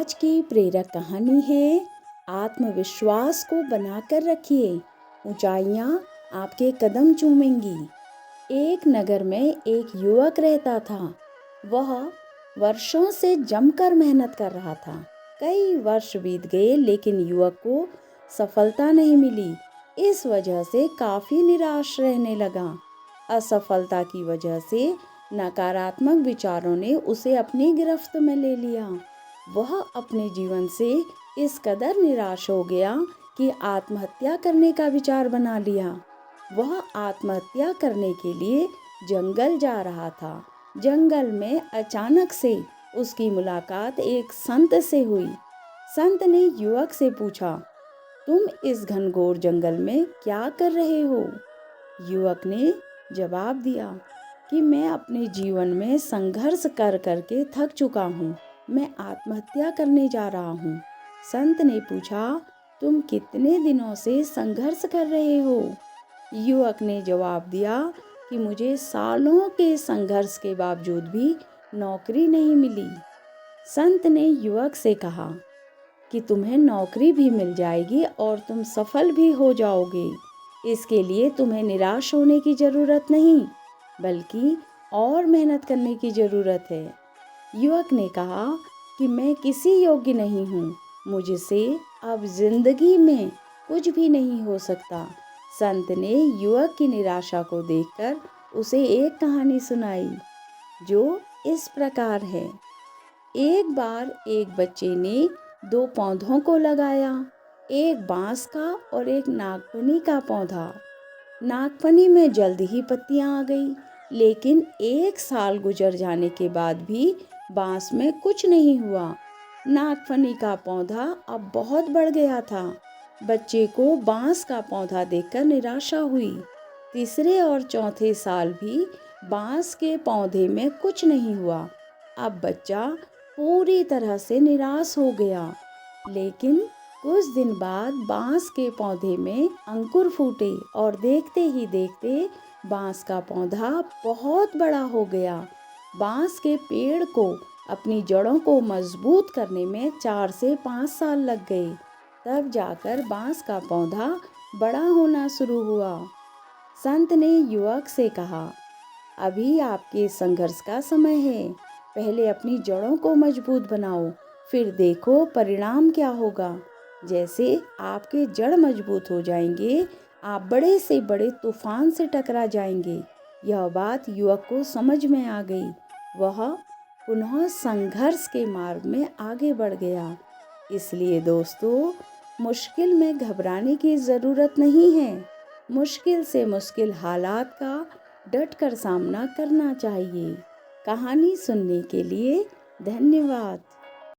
आज की प्रेरक कहानी है, आत्मविश्वास को बनाकर रखिए, ऊंचाइयां आपके कदम चूमेंगी। एक नगर में एक युवक रहता था। वह वर्षों से जमकर मेहनत कर रहा था। कई वर्ष बीत गए लेकिन युवक को सफलता नहीं मिली। इस वजह से काफी निराश रहने लगा। असफलता की वजह से नकारात्मक विचारों ने उसे अपनी गिरफ्त में ले लिया। वह अपने जीवन से इस कदर निराश हो गया कि आत्महत्या करने का विचार बना लिया। वह आत्महत्या करने के लिए जंगल जा रहा था। जंगल में अचानक से उसकी मुलाकात एक संत से हुई। संत ने युवक से पूछा, तुम इस घनघोर जंगल में क्या कर रहे हो? युवक ने जवाब दिया कि मैं अपने जीवन में संघर्ष कर करके थक चुका हूँ। मैं आत्महत्या करने जा रहा हूँ। संत ने पूछा, तुम कितने दिनों से संघर्ष कर रहे हो? युवक ने जवाब दिया कि मुझे सालों के संघर्ष के बावजूद भी नौकरी नहीं मिली। संत ने युवक से कहा कि तुम्हें नौकरी भी मिल जाएगी और तुम सफल भी हो जाओगे। इसके लिए तुम्हें निराश होने की ज़रूरत नहीं, बल्कि और मेहनत करने की ज़रूरत है। युवक ने कहा कि मैं किसी योग्य नहीं हूँ, मुझसे अब जिंदगी में कुछ भी नहीं हो सकता। संत ने युवक की निराशा को देखकर उसे एक कहानी सुनाई जो इस प्रकार है। एक बार एक बच्चे ने दो पौधों को लगाया, एक बांस का और एक नागफनी का पौधा। नागफनी में जल्द ही पत्तियां आ गई, लेकिन एक साल गुजर जाने के बाद भी बांस में कुछ नहीं हुआ। नागफनी का पौधा अब बहुत बढ़ गया था। बच्चे को बांस का पौधा देखकर निराशा हुई। तीसरे और चौथे साल भी बांस के पौधे में कुछ नहीं हुआ। अब बच्चा पूरी तरह से निराश हो गया। लेकिन कुछ दिन बाद बांस के पौधे में अंकुर फूटे और देखते ही देखते बांस का पौधा बहुत बड़ा हो गया। बांस के पेड़ को अपनी जड़ों को मजबूत करने में 4 से 5 साल लग गए। तब जाकर बांस का पौधा बड़ा होना शुरू हुआ। संत ने युवक से कहा, अभी आपके संघर्ष का समय है। पहले अपनी जड़ों को मजबूत बनाओ, फिर देखो परिणाम क्या होगा। जैसे आपके जड़ मजबूत हो जाएंगे, आप बड़े से बड़े तूफान से टकरा जाएंगे। यह बात युवक को समझ में आ गई। वह पुनः संघर्ष के मार्ग में आगे बढ़ गया। इसलिए दोस्तों, मुश्किल में घबराने की ज़रूरत नहीं है। मुश्किल से मुश्किल हालात का डट कर सामना करना चाहिए। कहानी सुनने के लिए धन्यवाद।